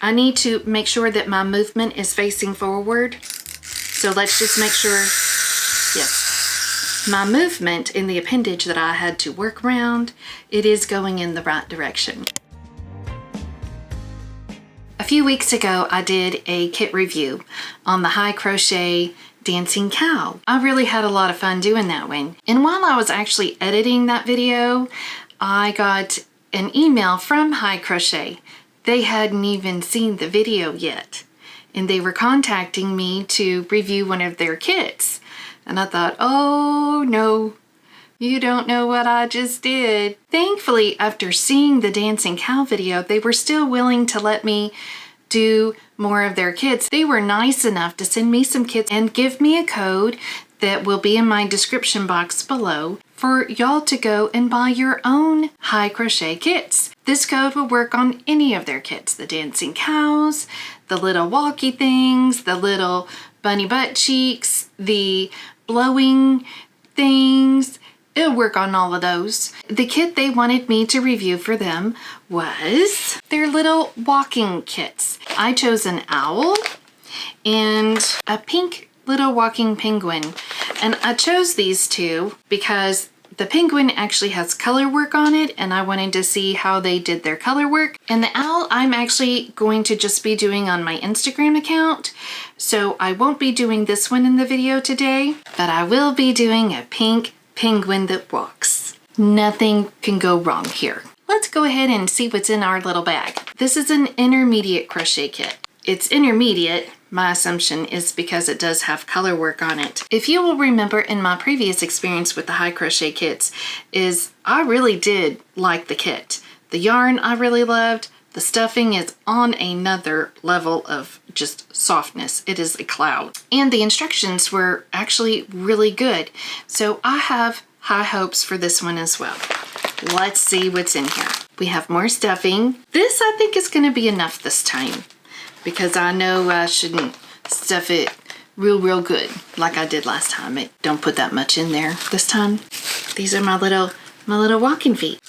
I need to make sure that my movement is facing forward. So let's just make sure, yes, my movement in the appendage that I had to work around, it is going in the right direction. A few weeks ago, I did a kit review on the Hi Crochet Dancing Cow. I really had a lot of fun doing that one. And while I was actually editing that video, I got an email from Hi Crochet. They hadn't even seen the video yet, and they were contacting me to review one of their kits. And I thought, oh no, you don't know what I just did. Thankfully, after seeing the Dancing Cow video, they were still willing to let me do more of their kits. They were nice enough to send me some kits and give me a code that will be in my description box below for y'all to go and buy your own Hi Crochet kits. This code will work on any of their kits, the dancing cows, the little walkie things, the little bunny butt cheeks, the blowing things. It'll work on all of those. The kit they wanted me to review for them was their little walking kits. I chose an owl and a pink little walking penguin. And I chose these two because the penguin actually has color work on it, and I wanted to see how they did their color work. And the owl I'm actually going to just be doing on my Instagram account. So I won't be doing this one in the video today, but I will be doing a pink penguin that walks. Nothing can go wrong here. Let's go ahead and see what's in our little bag. This is an intermediate crochet kit. It's intermediate, my assumption is because it does have color work on it. If you will remember in my previous experience with the Hi Crochet kits, is I really did like the kit. The yarn I really loved. The stuffing is on another level of just softness. It is a cloud. And the instructions were actually really good. So I have high hopes for this one as well. Let's see what's in here. We have more stuffing. This I think is going to be enough this time, because I know I shouldn't stuff it real good like I did last time. Don't put that much in there this time. These are my little walking feet.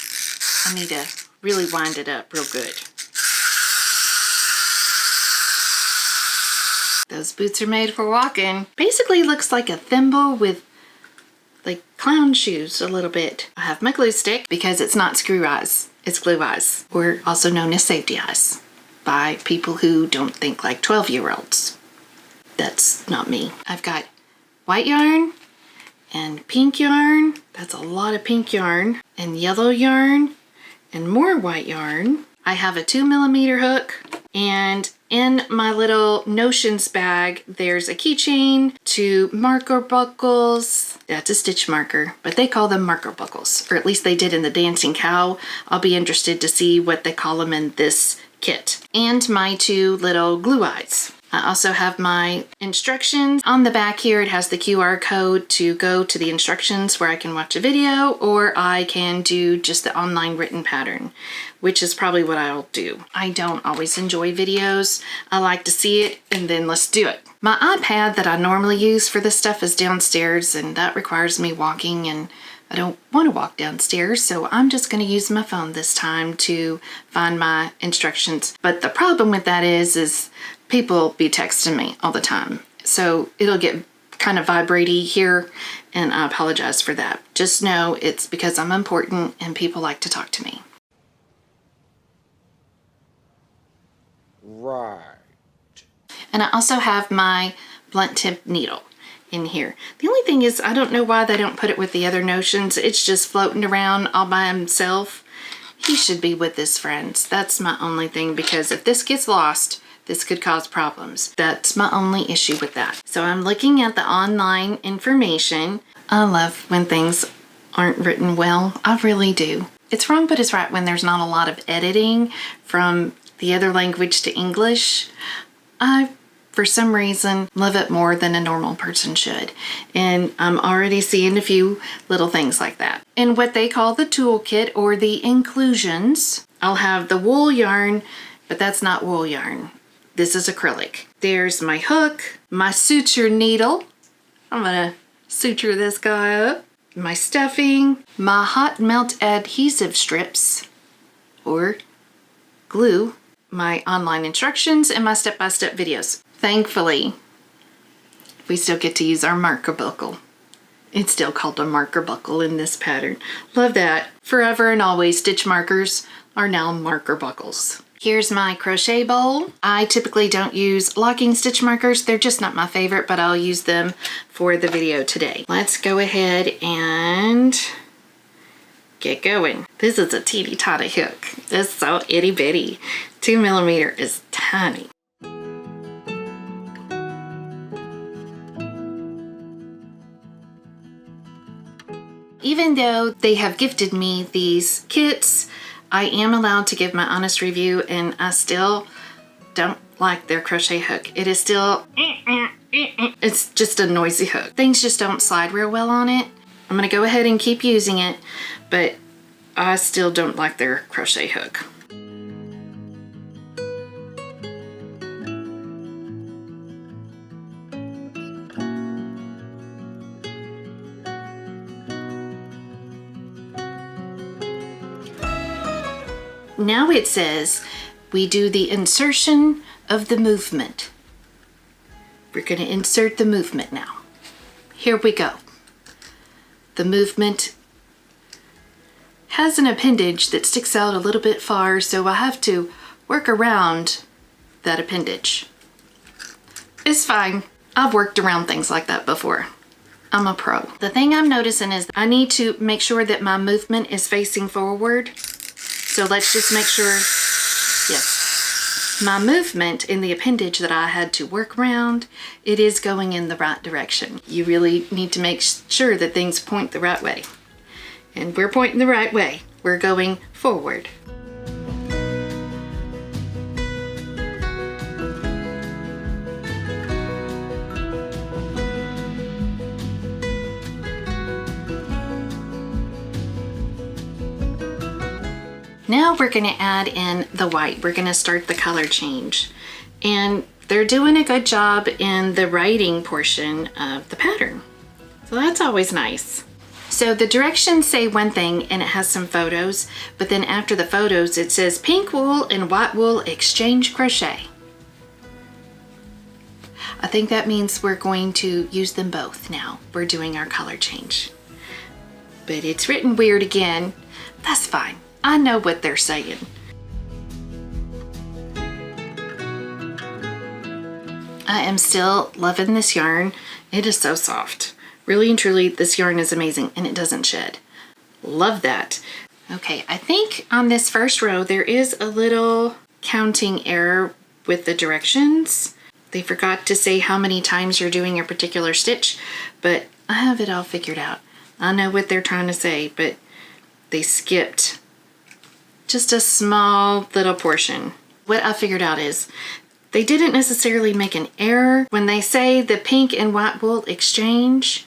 I need to really wind it up real good. Those boots are made for walking. Basically looks like a thimble with like clown shoes a little bit. I have my glue stick because it's not screw eyes, it's glue eyes, or also known as safety eyes by people who don't think like 12-year-olds. That's not me. I've got white yarn and pink yarn. That's a lot of pink yarn, and yellow yarn and more white yarn. I have a 2mm hook, and in my little notions bag, there's a keychain, 2 marker buckles. That's a stitch marker, but they call them marker buckles, or at least they did in the Dancing Cow. I'll be interested to see what they call them in this kit. And my 2 little glue eyes. I also have my instructions. On the back here, it has the QR code to go to the instructions where I can watch a video, or I can do just the online written pattern, which is probably what I'll do. I don't always enjoy videos. I like to see it and then let's do it. My iPad that I normally use for this stuff is downstairs, and that requires me walking, and I don't want to walk downstairs, so I'm just going to use my phone this time to find my instructions. But the problem with that is people be texting me all the time. So it'll get kind of vibraty here, and I apologize for that. Just know it's because I'm important and people like to talk to me. Right. And I also have my blunt tip needle in here. The only thing is, I don't know why they don't put it with the other notions. It's just floating around all by himself. He should be with his friends. That's my only thing, because if this gets lost, this could cause problems. That's my only issue with that. So I'm looking at the online information. I love when things aren't written well. I really do. It's wrong, but it's right when there's not a lot of editing from the other language to English. I, for some reason, love it more than a normal person should. And I'm already seeing a few little things like that. And what they call the toolkit, or the inclusions, I'll have the wool yarn, but that's not wool yarn. This is acrylic. There's my hook, my suture needle. I'm gonna suture this guy up. My stuffing, my hot melt adhesive strips, or glue, my online instructions and my step-by-step videos. Thankfully, we still get to use our marker buckle. It's still called a marker buckle in this pattern. Love that. Forever and always, stitch markers are now marker buckles. Here's my crochet bowl. I typically don't use locking stitch markers. They're just not my favorite, but I'll use them for the video today. Let's go ahead and get going. This is a teeny tiny hook. It's so itty bitty. 2mm is tiny. Even though they have gifted me these kits, I am allowed to give my honest review, and I still don't like their crochet hook. It is still, it's just a noisy hook. Things just don't slide real well on it. I'm gonna go ahead and keep using it, but I still don't like their crochet hook. Now it says we do the insertion of the movement. We're going to insert the movement now. Here we go. The movement has an appendage that sticks out a little bit far, so I have to work around that appendage. It's fine. I've worked around things like that before. I'm a pro. The thing I'm noticing is I need to make sure that my movement is facing forward. So let's just make sure, yes, my movement in the appendage that I had to work around, it is going in the right direction. You really need to make sure that things point the right way. And we're pointing the right way. We're going forward. Now we're going to add in the white. We're going to start the color change. And they're doing a good job in the writing portion of the pattern. So that's always nice. So the directions say one thing and it has some photos, but then after the photos it says pink wool and white wool exchange crochet. I think that means we're going to use them both now. We're doing our color change. But it's written weird again. That's fine. I know what they're saying. I am still loving this yarn. It is so soft. Really and truly, this yarn is amazing and it doesn't shed. Love that. Okay, I think on this first row there is a little counting error with the directions. They forgot to say how many times you're doing a particular stitch, but I have it all figured out. I know what they're trying to say, but they skipped just a small little portion. What I figured out is they didn't necessarily make an error when they say the pink and white wool exchange.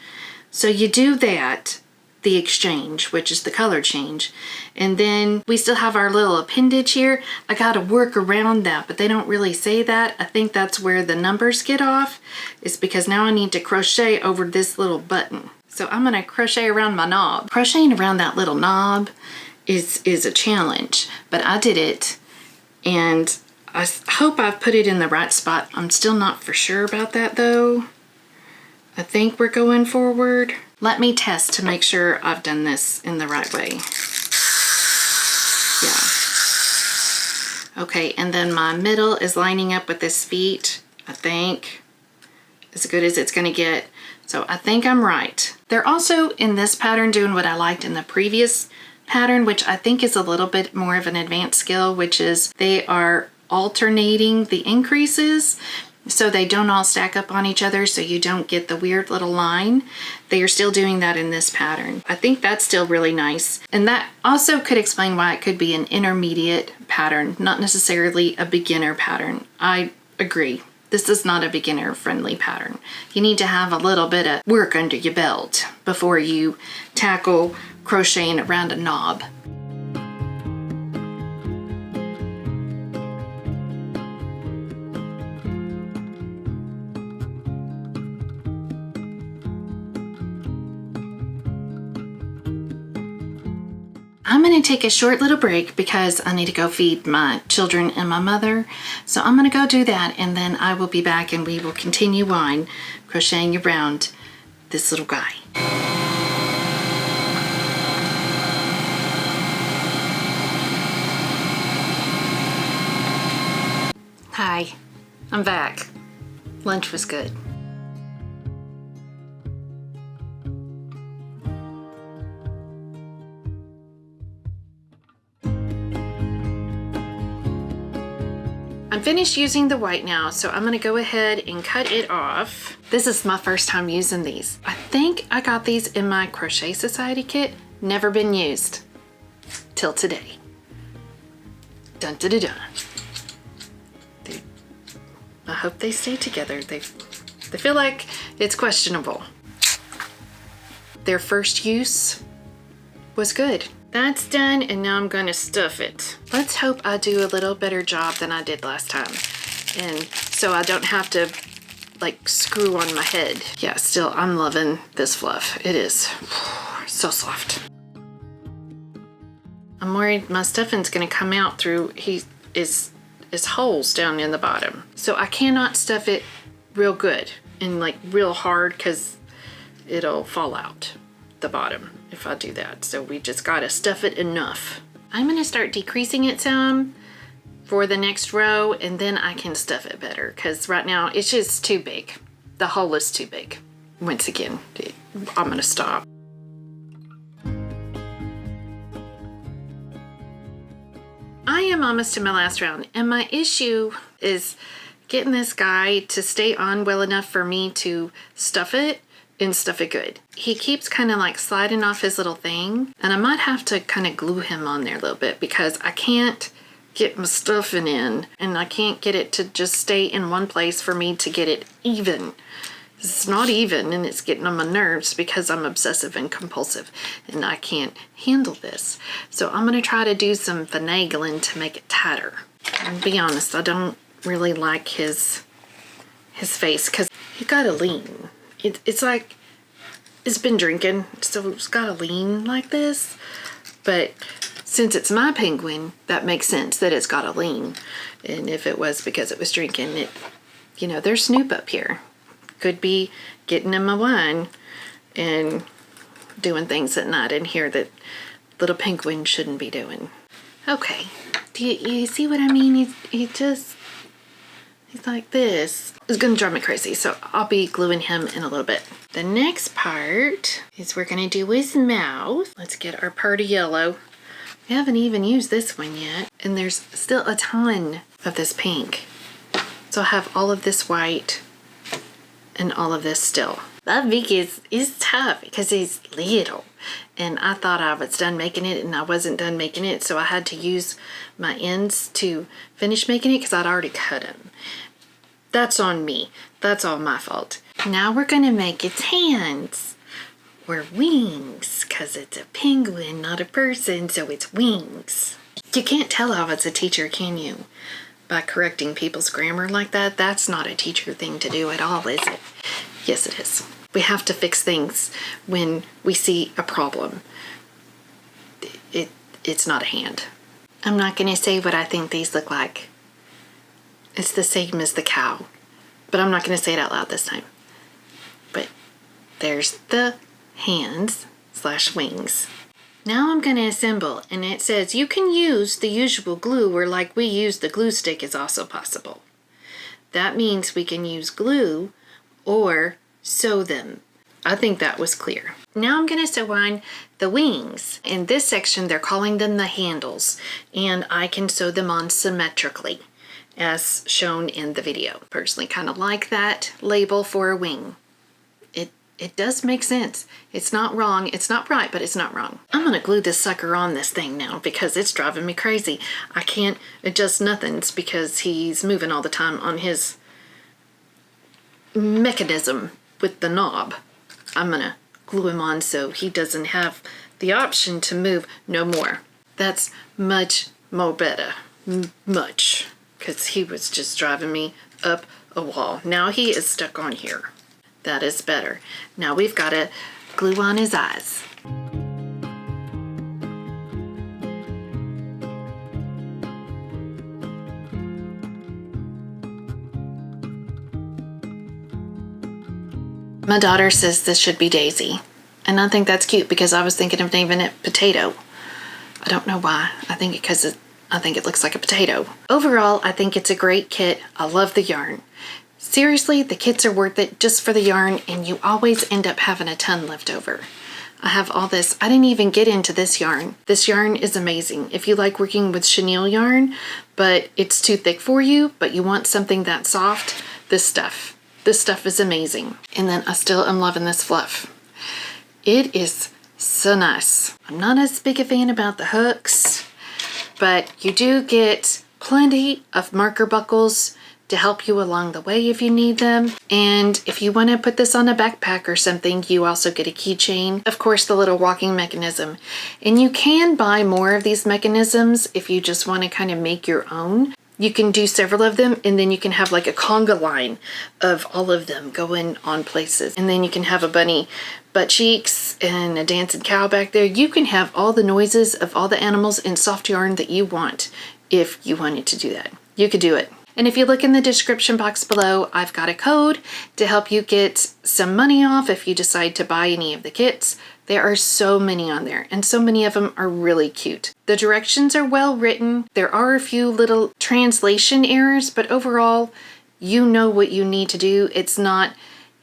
So you do that, the exchange, which is the color change. And then we still have our little appendage here. I gotta work around that, but they don't really say that. I think that's where the numbers get off. It's because now I need to crochet over this little button. So I'm gonna crochet around my knob. Crocheting around that little knob is a challenge, but I did it and I hope I've put it in the right spot. I'm still not for sure about that though. I think we're going forward. Let me test to make sure I've done this in the right way. Yeah. Okay, and then my middle is lining up with this feet, I think. As good as it's gonna get. So I think I'm right. They're also in this pattern doing what I liked in the previous pattern, which I think is a little bit more of an advanced skill, which is they are alternating the increases so they don't all stack up on each other, so you don't get the weird little line. They are still doing that in this pattern. I think that's still really nice. And that also could explain why it could be an intermediate pattern, not necessarily a beginner pattern. I agree. This is not a beginner friendly pattern. You need to have a little bit of work under your belt before you tackle crocheting around a knob. I'm going to take a short little break because I need to go feed my children and my mother. So I'm going to go do that, and then I will be back and we will continue on crocheting around this little guy. Hi, I'm back. Lunch was good. I'm finished using the white now, so I'm gonna go ahead and cut it off. This is my first time using these. I think I got these in my Crochet Society kit. Never been used till today. Dun dun dun dun. I hope they stay together. They feel like it's questionable. Their first use was good. That's done, and now I'm gonna stuff it. Let's hope I do a little better job than I did last time. And so I don't have to like screw on my head. Yeah, still, I'm loving this fluff. It is so soft. I'm worried my stuffing's gonna come out through, is holes down in the bottom. So I cannot stuff it real good and like real hard because it'll fall out the bottom if I do that. So we just gotta stuff it enough. I'm gonna start decreasing it some for the next row, and then I can stuff it better because right now it's just too big. The hole is too big. Once again, I'm gonna stop. I am almost to my last round, and my issue is getting this guy to stay on well enough for me to stuff it and stuff it good. He keeps kind of like sliding off his little thing, and I might have to kind of glue him on there a little bit because I can't get my stuffing in, and I can't get it to just stay in one place for me to get it even. It's not even, and it's getting on my nerves because I'm obsessive and compulsive and I can't handle this. So I'm gonna try to do some finagling to make it tighter. And be honest, I don't really like his face because he got a lean. It's like it's been drinking, so it's got a lean like this. But since it's my penguin, that makes sense that it's got a lean. And if it was because it was drinking, it, you know, there's Snoop up here. Could be getting in my wine and doing things at night in here that little penguin shouldn't be doing. Okay, do you see what I mean? He's like this. It's gonna drive me crazy, so I'll be gluing him in a little bit. The next part is we're gonna do his mouth. Let's get our party yellow. We haven't even used this one yet, and there's still a ton of this pink. So I have all of this white and all of this still. That Vic is tough because he's little, and I thought I was done making it, and I wasn't done making it, so I had to use my ends to finish making it because I'd already cut him. That's on me. That's all my fault. Now we're gonna make its hands or wings because it's a penguin, not a person, so it's wings. You can't tell I was a teacher, can you? By correcting people's grammar like that. That's not a teacher thing to do at all, is it? Yes, it is. We have to fix things when we see a problem. It's not a hand. I'm not gonna say what I think these look like. It's the same as the cow, but I'm not gonna say it out loud this time. But there's the hands / wings. Now I'm gonna assemble, and it says you can use the usual glue, or like we use the glue stick is also possible. That means we can use glue or sew them. I think that was clear. Now I'm gonna sew on the wings. In this section, they're calling them the handles, and I can sew them on symmetrically as shown in the video. Personally kind of like that label for a wing. It does make sense. It's not wrong. It's not right, but it's not wrong. I'm gonna glue this sucker on this thing now because it's driving me crazy. I can't adjust nothings because he's moving all the time on his mechanism with the knob. I'm gonna glue him on so he doesn't have the option to move no more. That's much more better. Much. Because he was just driving me up a wall. Now he is stuck on here. That is better. Now we've got to glue on his eyes. My daughter says this should be Daisy, and I think that's cute because I was thinking of naming it Potato. I don't know why. I think it looks like a potato. Overall, I think it's a great kit. I love the yarn. Seriously, the kits are worth it just for the yarn, and you always end up having a ton left over. I have all this. I didn't even get into this yarn. This yarn is amazing. If you like working with chenille yarn, but it's too thick for you, but you want something that soft, this stuff is amazing. And then I still am loving this fluff. It is so nice. I'm not as big a fan about the hooks, but you do get plenty of marker buckles to help you along the way if you need them. And if you want to put this on a backpack or something, you also get a keychain. Of course, the little walking mechanism. And you can buy more of these mechanisms if you just want to kind of make your own. You can do several of them, and then you can have like a conga line of all of them going on places. And then you can have a bunny butt cheeks and a dancing cow back there. You can have all the noises of all the animals in soft yarn that you want if you wanted to do that. You could do it. And if you look in the description box below, I've got a code to help you get some money off if you decide to buy any of the kits. There are so many on there, and so many of them are really cute. The directions are well written. There are a few little translation errors, but overall, you know what you need to do. It's not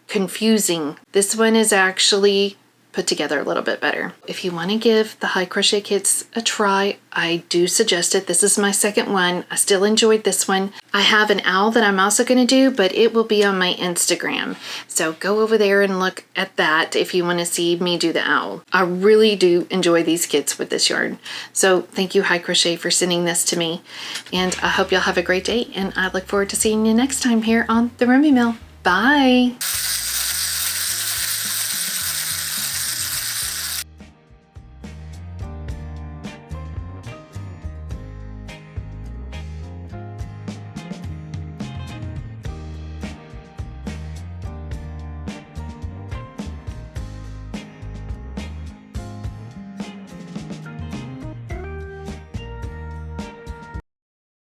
confusing. This one is actually put together a little bit better. If you want to give the Hi Crochet Kits a try, I do suggest it. This is my second one. I still enjoyed this one. I have an owl that I'm also going to do, but it will be on my Instagram. So go over there and look at that if you want to see me do the owl. I really do enjoy these kits with this yarn. So thank you, Hi Crochet, for sending this to me. And I hope y'all have a great day, and I look forward to seeing you next time here on the Rumi Mill. Bye!